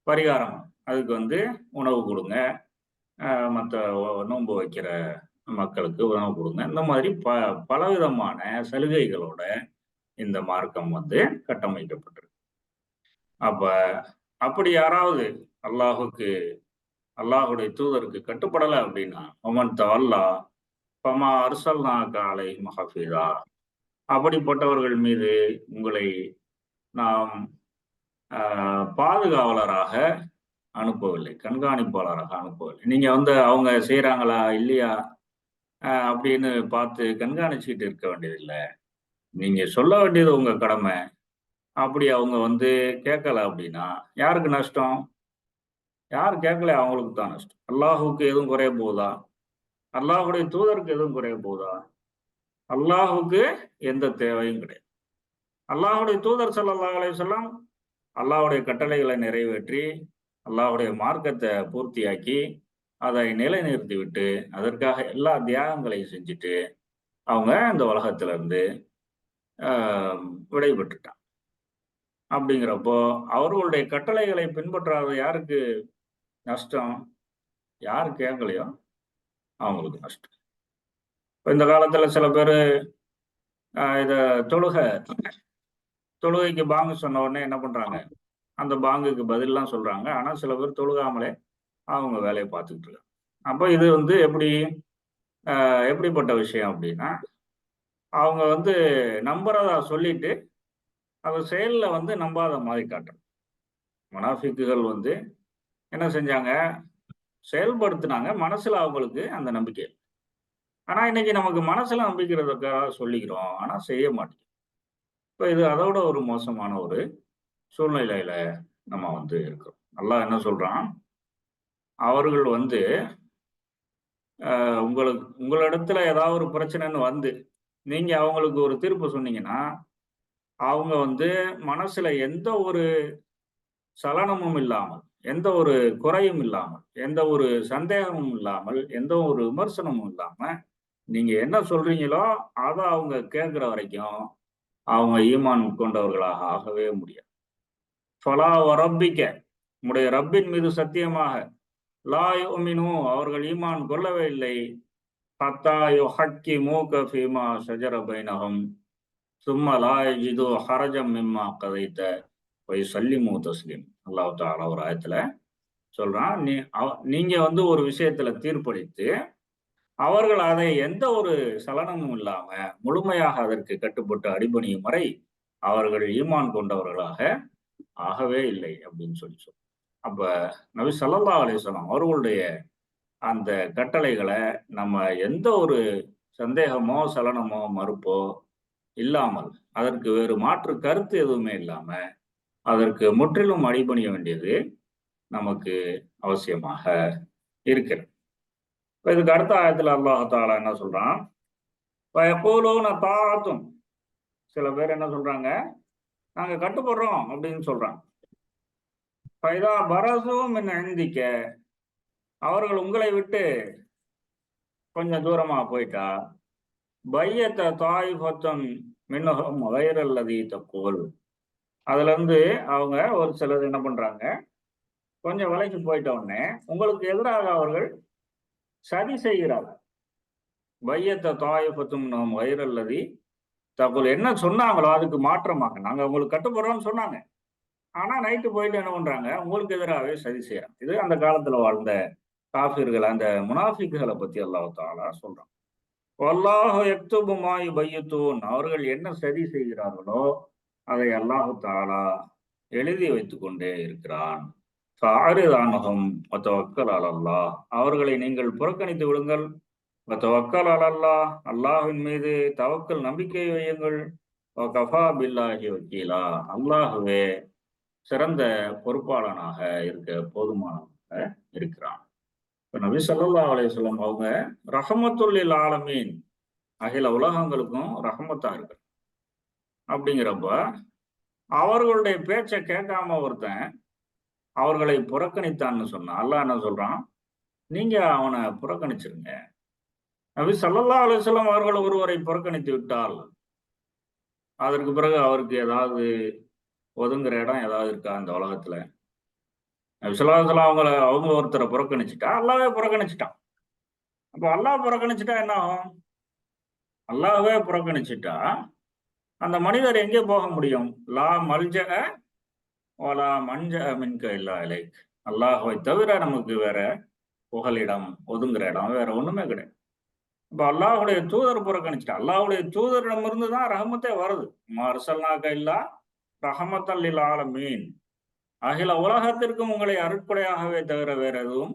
பரிகாரம். அதுக்கு வந்து உணவு குடுங்க. மத்த நோன்பு வைக்கிற மக்களுக்கு உணவு குடுங்க. இந்த மாதிரி பலவிதமான சலுகைகளோட இந்த மார்க்கம் வந்து கட்டமைக்கப்பட்டிருக்கு. அப்ப அப்படி யாராவது அல்லாஹுக்கு அல்லாஹுடைய தூதருக்கு கட்டுப்படல அப்படின்னா, "வமன் தவல்லா ஃபமா அர்சல்னாக அலைஹிம் ஹஃபீதா." அப்படிப்பட்டவர்கள் மீது உங்களை நாம் பாதுகாவலராக அனுப்பவில்லை. கண்காணிப்பாளராக அனுப்பவில்லை. நீங்க வந்து அவங்க செய்றாங்களா? இல்லையா? அப்படின்னு பார்த்து கண்காணிச்சுக்கிட்டு இருக்க வேண்டியதில்ல. நீங்க சொல்ல வேண்டியது உங்க கடமை. அப்படி அவங்க வந்து கேட்கல அப்படின்னா, யாருக்கு நஷ்டம்? யார் கேட்கலையோ அவங்களுக்கு தான் நஷ்டம். அல்லாஹுவுக்கு எதுவும் குறைய போகுதா? அல்லாஹுடைய தூதருக்கு எதுவும் குறைய போகுதா? அல்லாஹுவுக்கு எந்த தேவையும் கிடையாது. அல்லாஹுடைய தூதர் ஸல்லல்லாஹு அலைஹி வஸல்லம் அல்லாஹ்வுடைய கட்டளைகளை நிறைவேற்றி, அல்லாஹ்வுடைய மார்க்கத்த பூர்த்தியாக்கி, அதை நிலைநிறுத்திவிட்டு, அதற்காக எல்லா தியாகங்களையும் செஞ்சுட்டு, அவங்க இந்த உலகத்துல இருந்து அ விடை பெற்றுட்டாங்க. அப்படிங்கிறப்போ, அவர்களுடைய கட்டளைகளை பின்பற்றாத யாருக்கு நஷ்டம்? யார் கேட்கலையோ அவங்களுக்கு நஷ்டம். இப்ப இந்த காலத்துல சில பேரு இத தொழுகைக்கு பாங்கு சொன்ன உடனே என்ன பண்றாங்க? அந்த பாங்குக்கு பதில்லாம் சொல்றாங்க. ஆனா சில பேர் தொழுகாமலே அவங்க வேலைய பார்த்துக்கிட்டு இருக்காங்க. அப்ப இது வந்து எப்படிப்பட்ட விஷயம் அப்படின்னா, அவங்க வந்து நம்புறதா சொல்லிட்டு, அத செயல்ல வந்து நம்பாத மாரி காட்டுறாங்க. முனாஃபிக்குகள் வந்து என்ன செஞ்சாங்க? செயல்படுத்துனாங்க. மனசுல அவங்களுக்கு அந்த நம்பிக்கை இல்ல. ஆனா இன்னைக்கு நமக்கு மனசுல நம்பிக்கை இருக்கறதுக்காக சொல்லிக்கிறோம். ஆனா செய்ய மாட்டேங்கிறோம். இப்ப இது அதோட ஒரு மோசமான ஒரு சூழ்நிலையில நம்ம வந்து இருக்கிறோம். அல்லாஹ் என்ன சொல்றான்? அவர்கள் வந்து உங்களிடத்துல ஏதாவது ஒரு பிரச்சனைன்னு வந்து, நீங்க அவங்களுக்கு ஒரு தீர்ப்பு சொன்னீங்கன்னா, அவங்க வந்து மனசுல எந்த ஒரு சலனமும் இல்லாமல், எந்த ஒரு குறையும் இல்லாமல், எந்த ஒரு சந்தேகமும் இல்லாமல், எந்த ஒரு விமர்சனமும் இல்லாம, நீங்க என்ன சொல்றீங்களோ, அத அவங்க கேட்கிற வரைக்கும், அவங்க ஈமான் கொண்டவர்களாக ஆகவே முடியாது. ஃபலா வரப்பிக்க உம்முடைய ரப்பின் மீது சத்தியமாக, லா யுமினூ அவர்கள் ஈமான் கொள்ளவே இல்லை. ஹத்தா யுஹக்கிமூக ஃபீமா ஷஜர பைனஹும் சும்ம லா யஜிது ஹரஜம் மிம்மா கதைத்த வயுசல்லிமு தஸ்லீம். அல்லாஹ் தஆலா ஒரு ஆயத்துல சொல்றான். நீங்க வந்து ஒரு விஷயத்துல தீர்ப்பளித்து, அவர்கள் அதை எந்த ஒரு சலனமும் இல்லாம, முழுமையாக அதற்கு கட்டுப்பட்டு அடிபணியும் வரை, அவர்கள் ஈமான் கொண்டவர்களாக ஆகவே இல்லை அப்படின்னு சொல்றான். அப்ப நபி ஸல்லல்லாஹு அலைஹி வஸல்லம் அவர்களுடைய அந்த கட்டளைகள நம்ம எந்த ஒரு சந்தேகமோ, சலனமோ, மறுப்போ இல்லாமல், அதற்கு வேறு மாற்று கருத்து எதுவுமே இல்லாம, அதற்கு முற்றிலும் அடிபணிய வேண்டியது நமக்கு அவசியமாக இருக்கிறது. இதுக்கு அடுத்த ஆயத்துல அல்லாஹ் தஆலா என்ன சொல்றான்? வயக்கூலூன தாஅத்துன். சில பேர் என்ன சொல்றாங்க? நாங்க கட்டுப்படுறோம் அப்படின்னு சொல்றாங்க. ஃபைதா பரஸூ மின் இந்திக்க. அவர்கள் உங்களை விட்டு கொஞ்சம் தூரமா போயிட்டா, பையத்த தாயிஃபத்துன் மின்ஹும் கைரல்லதீ தக்கூல். அதுல இருந்து அவங்க ஒரு சிலர் என்ன பண்றாங்க? கொஞ்சம் விலைக்கு போயிட்ட உடனே உங்களுக்கு எதிராக அவர்கள் சதி செய்கிறார்கள். பையத்த தாயிஃபத்துன் மின்ஹும் கைரல்லதீ தக்கூல். என்ன சொன்னாங்களோ அதுக்கு மாற்றமாக நாங்க உங்களுக்கு கட்டுப்படுறோம்னு சொன்னாங்க. ஆனா நைட்டு போயிட்டு என்ன பண்றாங்க? உங்களுக்கு எதிராகவே சதி செய்றாங்க. இது அந்த காலத்துல வாழ்ந்த காஃபிர்கள், அந்த முனாஃபிக்குகள பத்தி அல்லாஹ் தஆலா சொல்றான். வல்லாஹு யக்துபு மா யுபய்யித்தூன். அவர்கள் என்ன சதி செய்கிறார்களோ அதை அல்லாஹ் தஆலா எழுதி வைத்துக் கொண்டே இருக்கிறான். ஃபஅரித் அன்ஹும் வதவக்கல் அலல்லாஹ். அவர்களை நீங்கள் புறக்கணித்து விடுங்கள். வதவக்கல் அலல்லாஹ். அல்லாஹ்வின் மீது தவக்கல் நம்பிக்கை வையுங்கள். வகஃபா பில்லாஹி வக்கீலா. அல்லாஹ்வே சிறந்த பொறுப்பாளனாக இருக்க போதுமானவனாக இருக்கிறான். இப்ப நபி ஸல்லல்லாஹு அலைஹி வஸல்லம் அவங்க ரஹ்மத்துல் லில் ஆலமீன், அகில உலகங்களுக்கும் ரஹ்மத்தா இருக்கு. அப்படிங்கிறப்ப அவர்களுடைய பேச்ச கேட்காம ஒருத்தன் அவர்களை புறக்கணித்தான்னு சொன்னா, அல்லாஹ் என்ன சொல்றான்? நீங்க அவன புறக்கணிச்சிருங்க. நபி ஸல்லல்லாஹு அலைஹி வஸல்லம் அவர்கள் ஒருவரை புறக்கணித்து விட்டால், அதற்கு பிறகு அவருக்கு ஏதாவது ஒதுங்குற இடம் ஏதாவது இருக்கா இந்த உலகத்துல? நபி ஸல்லல்லாஹு அலைஹி வஸல்லம் அவங்க ஒருத்தரை புறக்கணிச்சுட்டா, அல்லாஹ்வே புறக்கணிச்சுட்டான். அப்ப அல்லாஹ் புறக்கணிச்சுட்டா என்ன ஆகும்? அல்லாஹ்வே புறக்கணிச்சுட்டா, அந்த மனிதர் எங்கே போக முடியும்? லா மல்ஜஅ வலா மன்ஜஅ மின்க இல்லா இலைக். அல்லாஹ்வை தவிர நமக்கு வேற புகலிடம், ஒதுங்குற இடம் வேற ஒண்ணுமே கிடையாது. இப்ப அல்லாஹ்வுடைய தூதர் புறக்கணிச்சுட்டா. அல்லாஹ்வுடைய தூதரிடமிருந்து தான் ரஹமத்தே வருது. மா அர்சல்னாக இல்லா ரஹமத்தல் லில் ஆலமீன். அகில உலகத்திற்கும் உங்களை அருட்கொடையாகவே தவிர வேற எதுவும்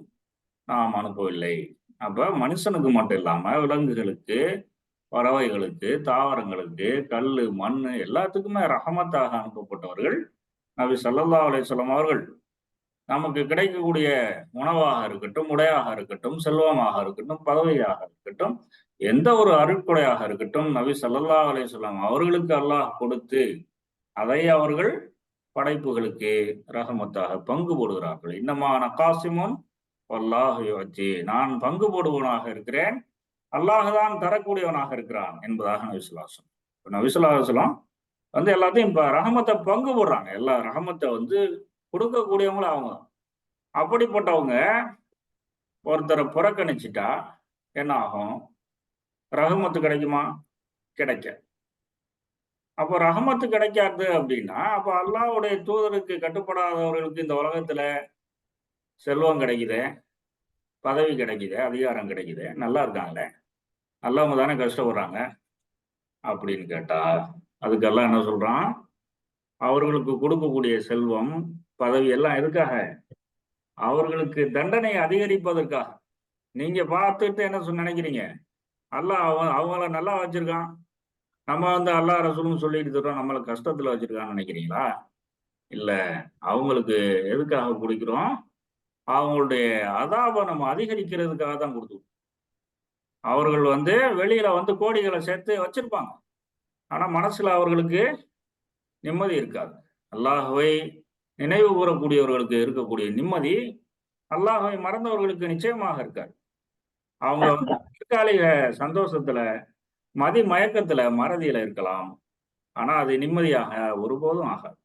நாம் அனுப்பவில்லை. அப்ப மனுஷனுக்கு மட்டும் இல்லாம விலங்குகளுக்கு, பறவைகளுக்கு, தாவரங்களுக்கு, கல்லு, மண்ணு எல்லாத்துக்குமே ரஹமத்தாக அனுப்பப்பட்டவர்கள் நபி ஸல்லல்லாஹு அலைஹி வஸல்லம் அவர்கள். நமக்கு கிடைக்கக்கூடிய உணவாக இருக்கட்டும், உடையாக இருக்கட்டும், செல்வமாக இருக்கட்டும், பதவியாக இருக்கட்டும், எந்த ஒரு அருட்கொடையாக இருக்கட்டும், நபி ஸல்லல்லாஹு அலைஹி வஸல்லம் அவர்களுக்கு அல்லாஹ் கொடுத்து, அதை அவர்கள் படைப்புகளுக்கு ரஹமத்தாக பங்கு போடுகிறார்கள். இன்னமா அன காசிமுன் வல்லாஹு யுஅத்தி. நான் பங்கு போடுபவனாக இருக்கிறேன். அல்லாஹ் தான் தரக்கூடியவனாக இருக்கிறான் என்பதாக நபி ஸல்லல்லாஹு அலைஹி வஸல்லம். இப்ப நபி ஸல்லல்லாஹு அலைஹி வஸல்லம் வந்து எல்லாத்தையும் இப்ப ரஹமத்த பங்கு போடுறாங்க. எல்லா ரஹமத்த வந்து கொடுக்கக்கூடியவங்களும் அவங்க தான். அப்படிப்பட்டவங்க ஒருத்தரை புறக்கணிச்சுட்டா என்ன ஆகும்? ரஹமத்து கிடைக்குமா? கிடைக்காது. அப்ப ரஹமத்து கிடைக்காது அப்படின்னா, அப்ப அல்லாஹ்வுடைய தூதருக்கு கட்டுப்படாதவர்களுக்கு இந்த உலகத்துல செல்வம் கிடைக்குதே, பதவி கிடைக்குதே, அதிகாரம் கிடைக்குதே, நல்லா இருக்காங்களே, நல்லவங்க தானே கஷ்டப்படுறாங்க அப்படின்னு கேட்டா, அதுக்கெல்லாம் என்ன சொல்றான்? அவர்களுக்கு கொடுக்கக்கூடிய செல்வம், பதவி எல்லாம் எதுக்காக? அவர்களுக்கு தண்டனை அதிகரிப்பதற்காக. நீங்க பார்த்துட்டு என்ன நினைக்கிறீங்க? அல்லாஹ் அவங்கள நல்லா வச்சிருக்கான். நம்ம வந்து அல்லாஹ் ரசூலுன்னு சொல்லிட்டு இருக்கோம். நம்மள கஷ்டத்துல வச்சிருக்கான்னு நினைக்கிறீங்களா? இல்ல. அவங்களுக்கு எதுக்காக குடுக்கிறோம்? அவங்களுடைய அதாப நம்ம அதிகரிக்கிறதுக்காக தான் குடுத்தோம். அவர்கள் வந்து வெளியில வந்து கோடிகள சேர்த்து வச்சிருப்பாங்க. ஆனா மனசுல அவர்களுக்கு நிம்மதி இருக்காது. அல்லாஹ்வை நினைவு கூறக்கூடியவர்களுக்கு இருக்கக்கூடிய நிம்மதி, அல்லாஹ்வை மறந்தவர்களுக்கு நிச்சயமாக இருக்காது. அவங்க வந்து தற்காலிக சந்தோஷத்துல, மதி மயக்கத்துல, மறதியில இருக்கலாம். ஆனா அது நிம்மதியாக ஒருபோதும் ஆகாது.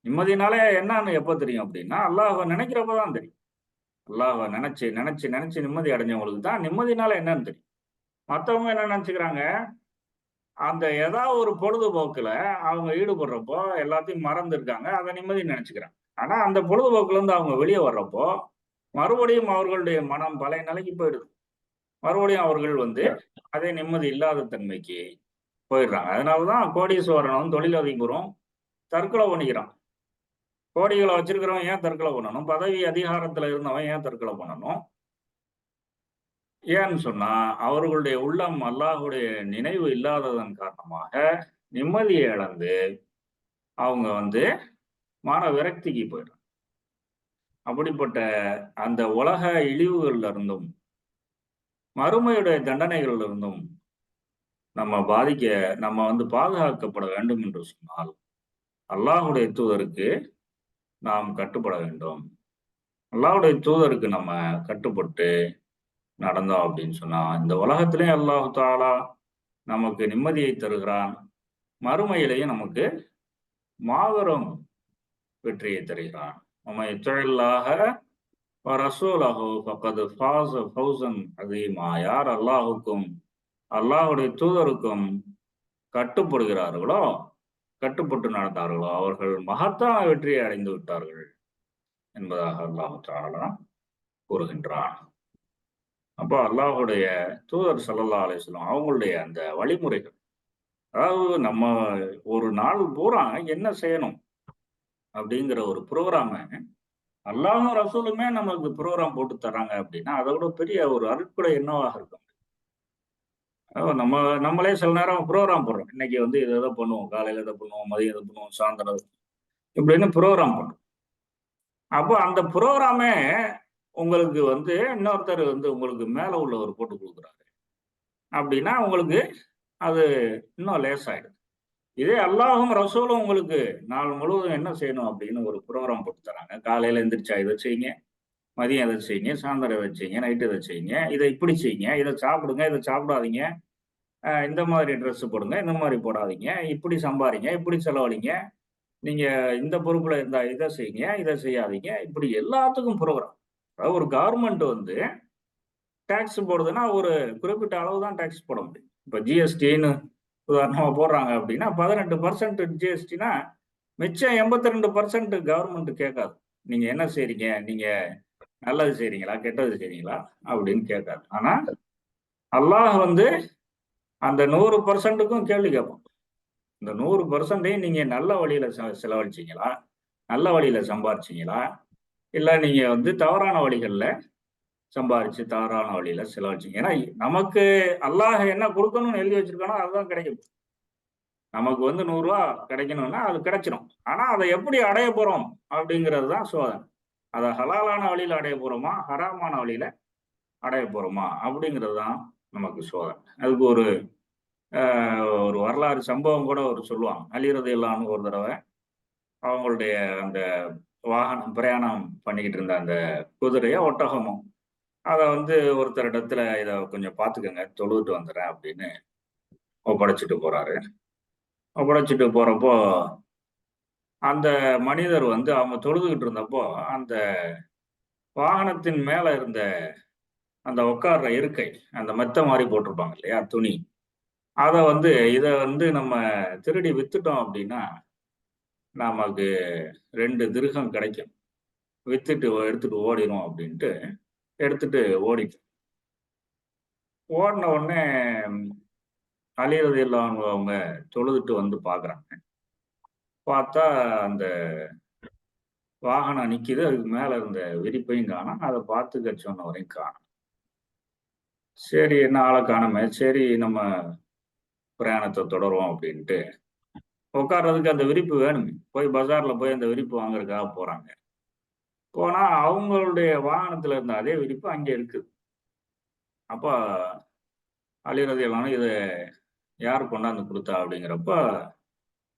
நிம்மதினாலே என்னன்னு எப்ப தெரியும் அப்படின்னா, அல்லாஹ்வ நினைக்கிறப்ப தான் தெரியும். அல்லாஹ்வ நினைச்சு, நினைச்சு, நினைச்சு நிம்மதி அடைஞ்சவங்களுக்கு தான் நிம்மதினால என்னன்னு தெரியும். மத்தவங்க என்ன நினைச்சுக்கிறாங்க, அந்த ஏதாவது ஒரு பொழுதுபோக்குல அவங்க ஈடுபடுறப்போ எல்லாத்தையும் மறந்து இருக்காங்க. அத நிம்மதின்னு நினைச்சுக்கிறாங்க. ஆனா அந்த பொழுதுபோக்குல இருந்து அவங்க வெளிய வர்றப்போ, மறுபடியும் அவர்களுடைய மனம் பழைய நிலைக்கு போயிடுது. மறுபடியும் அவர்கள் வந்து அதே நிம்மதி இல்லாத தன்மைக்கு போயிடுறாங்க. அதனால தான் கோடீஸ்வரனும், தொழிலதிபரும் தற்கொலை பண்ணிக்கிறான். கோடிகள வச்சிருக்கிறவன் ஏன் தற்கொலை பண்ணணும்? பதவி அதிகாரத்துல இருந்தவன் ஏன் தற்கொலை பண்ணணும்? ஏன்னு சொன்னா, அவர்களுடைய உள்ளம் அல்லாஹ்வுடைய நினைவு இல்லாததன் காரணமாக நிம்மதிய இழந்து, அவங்க வந்து மன விரக்திக்கு போயிடுறாங்க. அப்படிப்பட்ட அந்த உலக இழிவுகள்ல இருந்தும், மறுமையுடைய தண்டனைகள்ல இருந்தும் நம்ம வந்து பாதுகாக்கப்பட வேண்டும் என்று சொன்னால், அல்லாஹ்வுடைய தூதருக்கு நாம் கட்டுப்பட வேண்டும். அல்லாஹ்வுடைய தூதருக்கு நம்ம கட்டுப்பட்டு நடந்தோம் அப்படின்னு சொன்னா, இந்த உலகத்திலேயும் அல்லாஹ் தஆலா நமக்கு நிம்மதியை தருகிறான். மறுமையிலேயும் நமக்கு மாபெரும் வெற்றியை தருகிறான். "வமன் யுத்திஇல்லாஹ வ ரசூலஹு ஃபக்கத் ஃபாஸ ஃபௌஸன் அஸீமா" யார் அல்லாஹ்வுக்கும், அல்லாஹ்வுடைய தூதருக்கும் கட்டுப்படுகிறார்களோ, கட்டுப்பட்டு நடந்தார்களோ, அவர்கள் மகத்தான வெற்றியை அடைந்து விட்டார்கள் என்பதாக அல்லாஹ் தஆலா கூறுகின்றான். அப்போ அல்லாஹ்வுடைய தூதர் ஸல்லல்லாஹு அலைஹி வஸல்லம் அவங்களுடைய அந்த வழிமுறைகள், அதாவது நம்ம ஒரு நாள் பூரா என்ன செய்யணும் அப்படிங்கிற ஒரு புரோகிராம அல்லாஹ்வும் ரசூலுமே நமக்கு புரோகிராம் போட்டு தர்றாங்க அப்படின்னா, அத விட பெரிய ஒரு அருட்கொடை என்னவாக இருக்கும்? நம்மளே சில நேரம் புரோகிராம் போடுறோம். இன்னைக்கு வந்து இத இத பண்ணுவோம். காலையில இத பண்ணுவோம், மதியம் இத பண்ணுவோம், சாயந்தரம் இப்படின்னு புரோகிராம் பண்றோம். அப்போ அந்த புரோகிராமே உங்களுக்கு வந்து இன்னொருத்தர் வந்து உங்களுக்கு மேல உள்ளவர் போட்டு குடுக்குறாரு. அப்படின்னா உங்களுக்கு அது இன்னும் லேசாயிடும். இதே அல்லாஹும், ரசூலும் உங்களுக்கு நாள் முழுவதும் என்ன செய்யணும் அப்படின்னு ஒரு புரோகிராம் போட்டு தராங்க. காலையில எந்திரிச்சா இத செய்யுங்க, மதியம் இத செய்யுங்க, சாயந்தரம் இத செய்யுங்க, நைட் இத செய்யுங்க, இத இப்படி செய்யுங்க, இத சாப்பிடுங்க, இத சாப்பிடாதீங்க, இந்த மாதிரி ட்ரெஸ் போடுங்க, இந்த மாரி போடாதீங்க, இப்படி சம்பாரிங்க, இப்படி செலவழிங்க, நீங்க இந்த பொறுப்புல இருந்தா இத செய்யுங்க, இத செய்யாதீங்க, இப்படி எல்லாத்துக்கும் புரோகிராம். அதாவது ஒரு கவர்ன்மெண்ட் வந்து டாக்ஸ் போடுதுன்னா, ஒரு குறிப்பிட்ட அளவு தான் டாக்ஸ் போட முடியும். இப்ப ஜிஎஸ்டின்னு உதாரணமா போடுறாங்க அப்படின்னா, 18% ஜிஎஸ்டின்னா, மிச்சம் 82% கவர்ன்மெண்ட் கேட்காது. நீங்க என்ன செய்றீங்க? நீங்க நல்லது செய்றீங்களா? கெட்டது செய்றீங்களா? அப்படின்னு கேட்காது. ஆனா, அல்லாஹ் வந்து அந்த 100%க்கும் கேள்வி கேட்பான். இந்த 100%யும் நீங்க நல்ல வழியில செலவழிச்சீங்களா? நல்ல வழியில சம்பாரிச்சீங்களா? இல்ல நீங்க வந்து தவறான வழிகள்ல சம்பாரிச்சு, தவறான வழியில செலவழிச்சீங்க. ஏன்னா, நமக்கு அல்லாஹ் என்ன குடுக்கணும்னு எழுதி வச்சிருக்கானோ, அதுதான் கிடைக்கும். நமக்கு வந்து ரூ. 100 கிடைக்கணும்னா, அது கிடைச்சிரும். ஆனா, அத எப்படி அடைய போறோம்? அப்படிங்கிறது தான் சோதனை. அத ஹலாலான வழியில அடைய போறோமா? ஹராமான வழியில அடைய போறோமா? அப்படிங்கிறது தான் நமக்கு சோதனை. அதுக்கு அ ஒரு வரலாறு சம்பவம் கூட சொல்லுவாங்க. அலி ரலியல்லாஹு அன்ஹு ஒரு தடவ அவங்களுடைய அந்த வாகனம் பிரயாணம் பண்ணிக்கிட்டு இருந்த அந்த குதிரையோ, ஒட்டகமோ, அத வந்து ஒருத்தரிடத்துல "இத கொஞ்சம் பார்த்துக்கங்க, தொழுதுட்டு வந்துர்றேன்" அப்படின்னு ஒப்படைச்சுட்டு போறாரு. ஒப்படைச்சுட்டு போறப்போ, அந்த மனிதர் வந்து அவங்க தொழுதுகிட்டு இருந்தப்போ, அந்த வாகனத்தின் மேல இருந்த அந்த உட்கார்ற இருக்கை, அந்த மெத்த மாரி போட்டிருப்பாங்க இல்லையா? துணி. அத வந்து இத வந்து நம்ம திருடி வித்துட்டோம் அப்படின்னா, நமக்கு 2 திர்ஹம் கிடைக்கும். வித்துட்டு எடுத்துட்டு ஓடிருவோம் அப்படின்ட்டு, எடுத்துட்டு ஓடிட்டோம். ஓடுன உடனே அலி ரலியல்லாஹு அன்ஹு அவங்க தொழுதுட்டு வந்து பார்க்குறாங்க. பார்த்தா அந்த வாகனம் நிக்குது. அதுக்கு மேல இருந்த விரிப்பையும் காணோம். அத பார்த்துக்க சொன்னவரையும் காணோம். சரி என்ன ஆள காணோமே, சரி நம்ம பிரயாணத்த தொடருவோம் அப்படின்ட்டு, உட்கார்றதுக்கு அந்த விரிப்பு வேணுமே. போய் பஜார்ல போய் அந்த விரிப்பு வாங்குறதுக்காக போறாங்க. போனா அவங்களுடைய வாகனத்துல இருந்த அதே விரிப்பு அங்கே இருக்குது. அப்ப அலி ரலியல்லாஹு அன்ஹு இத யார் கொண்டாந்து குடுத்தா? அப்படிங்கிறப்ப,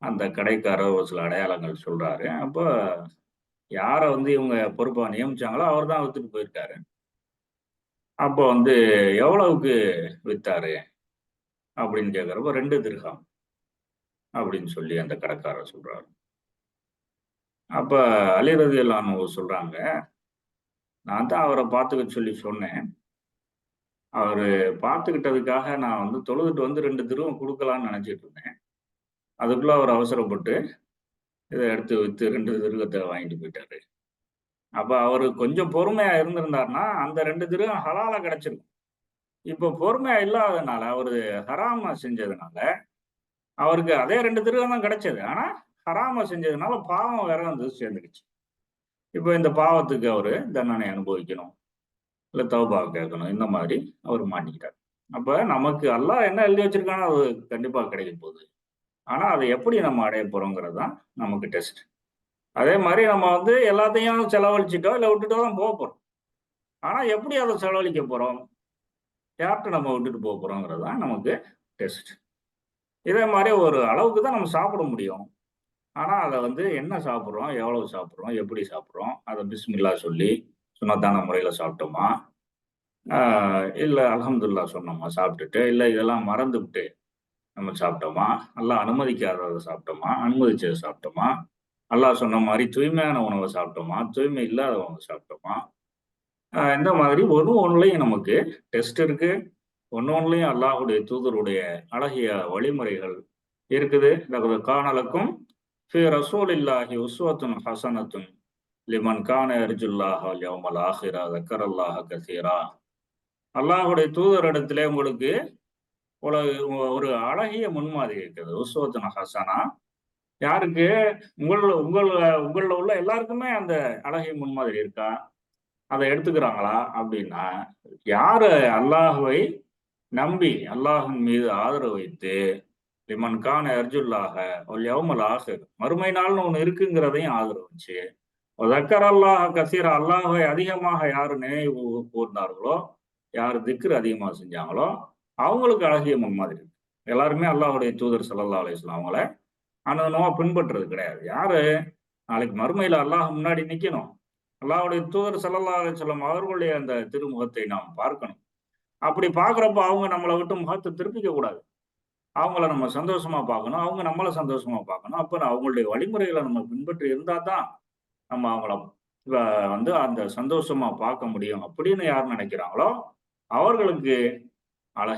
அந்த கடைக்காரர் ஒரு சில அடையாளங்கள் சொல்றாரு. அப்ப யார வந்து இவங்க பொறுப்பா நியமிச்சாங்களோ, அவர் தான் வித்துட்டு போயிருக்காரு. அப்போ வந்து எவ்வளவுக்கு வித்தாரு? அப்படின்னு கேட்கிறப்போ 2 திர்ஹாம் அப்படின்னு சொல்லி அந்த கடைக்காரர் சொல்றாரு. அப்ப அலி ரலியல்லாஹு அன்ஹு சொல்றாங்க, நான் தான் அவர பார்த்துக்க சொல்லி சொன்னேன். அவரு பார்த்துக்கிட்டதுக்காக நான் வந்து தொழுதுட்டு வந்து 2 திர்ஹம் குடுக்கலான்னு நெனச்சுட்டு இருந்தேன். அதுக்குள்ள அவர் அவசரப்பட்டு இத எடுத்து வித்து 2 திர்ஹத்த வாங்கிட்டு போயிட்டாரு. அப்ப அவரு கொஞ்சம் பொறுமையா இருந்திருந்தாருன்னா, அந்த 2 திர்ஹம் ஹலாலா கிடைச்சிருக்கும். இப்போ பொறுமையா இல்லாததுனால, அவரு ஹராமா செஞ்சதுனால, அவருக்கு அதே 2 திர்ஹம் தான் கிடைச்சது. ஆனா, ஹராமா செஞ்சதுனால பாவம் வேற வந்து சேர்ந்துருச்சு. இப்போ இந்த பாவத்துக்கு அவரு தண்டனை அனுபவிக்கணும். இல்ல தௌபா கேட்கணும். இந்த மாரி அவரு மாட்டிக்கிட்டாரு. அப்ப நமக்கு அல்லாஹ் என்ன எழுதி வச்சிருக்கானோ, அது கண்டிப்பா கிடைக்க போகுது. ஆனா, அத எப்படி நம்ம அடைய போறோங்கிறது தான் நமக்கு டெஸ்ட். அதே மாரி நம்ம வந்து எல்லாத்தையும் செலவழிச்சுட்டோ, இல்ல விட்டுட்டோ தான் போறோம். ஆனா எப்படி அத செலவழிக்க போறோம்? யார்ட்ட நம்ம விட்டுட்டு போறோங்கிறது தான் நமக்கு டெஸ்ட். இதே மாரி ஒரு அளவுக்கு தான் நம்ம சாப்பிட முடியும். ஆனா, அத வந்து என்ன சாப்பிடுறோம்? எவ்வளவு சாப்பிடுறோம்? எப்படி சாப்பிடுறோம்? அத பிஸ்மில்லா சொல்லி, சுன்னத்தான முறையில சாப்பிட்டோமா? ஆ இல்ல அல்ஹம்துலில்லாஹ் சொன்னோமா சாப்பிட்டுட்டு, இல்ல இதெல்லாம் மறந்துபுட்டு நம்ம சாப்பிட்டோமா? அல்லாஹ் அனுமதிக்காதத சாப்பிட்டோமா? அனுமதிச்சத சாப்பிட்டோமா? அல்லாஹ் சொன்ன மாரி தூய்மையான உணவ சாப்பிட்டோமா? தூய்மை இல்லாத உணவ சாப்பிட்டோமா? இந்த மாதிரி ஒண்ணுலயும் நமக்கு டெஸ்ட் இருக்கு. ஒண்ணுலயும் அல்லாஹ்வுடைய தூதருடைய அழகிய வழிமுறைகள் இருக்குது. லகது கான லக்கும் ஃபீ ரசூலில்லாஹி உஸ்வத்துன் ஹஸனத்துன் லிமன் கான யர்ஜுல்லாஹ வல் யௌமல் ஆখিরা ذكرல்லாஹ கஸீரா. அல்லாஹ்வுடைய தூதரிடத்திலே உங்களுக்கு ஒரு ஒரு அழகிய முன்மாதிரி இருக்குது. உஸ்வத்துன் ஹஸனா. யாருக்கு? உங்கள்ல உள்ள எல்லாருக்குமே அந்த அழகிய முன்மாதிரி இருக்கா? அத எடுத்துக்கிறாங்களா? அப்படின்னா, யாரு அல்லாஹ்வை நம்பி, அல்லாஹ்வின் மீது ஆதரவு வைத்து, லிமன் கான யர்ஜுல்லாஹ வல் யௌமல் ஆখিர் மறுமை நாள்னு ஒண்ணு இருக்குங்கிறதையும் ஆதரவு வச்சு, "வதக்கரல்லாஹ கஸீரா" அல்லாஹ்வை அதிகமாக யாரு நினைவு கூர்ந்தார்களோ, யாரு திக்ர் அதிகமா செஞ்சாங்களோ, அவங்களுக்கு அழகிய முன்மாதிரி. எல்லாருமே அல்லாஹ்வுடைய தூதர் ஸல்லல்லாஹு அலைஹி வஸல்லம் அவங்கள அனுதினமா பின்பற்றது கிடையாது. யாரு? நாளைக்கு மறுமையில அல்லாஹ் முன்னாடி நிக்கணும். அல்லாஹ்வுடைய தூதர் ஸல்லல்லாஹு அலைஹி வஸல்லம் அவர்களுடைய அந்த திருமுகத்தை நாம் பார்க்கணும். அப்படி பார்க்கிறப்போ அவங்க நம்மள விட்டு முகத்த திருப்பிக்க கூடாது. அவங்கள நம்ம சந்தோஷமா பார்க்கணும். அவங்க நம்மள சந்தோஷமா பார்க்கணும். அப்ப அவங்களுடைய வழிமுறைகள நம்ம பின்பற்றி இருந்தா தான், நம்ம அவங்கள வ வந்து அந்த சந்தோஷமா பார்க்க முடியும். அப்படின்னு யார் நினைக்கிறாங்களோ, அவர்களுக்கு அழகிய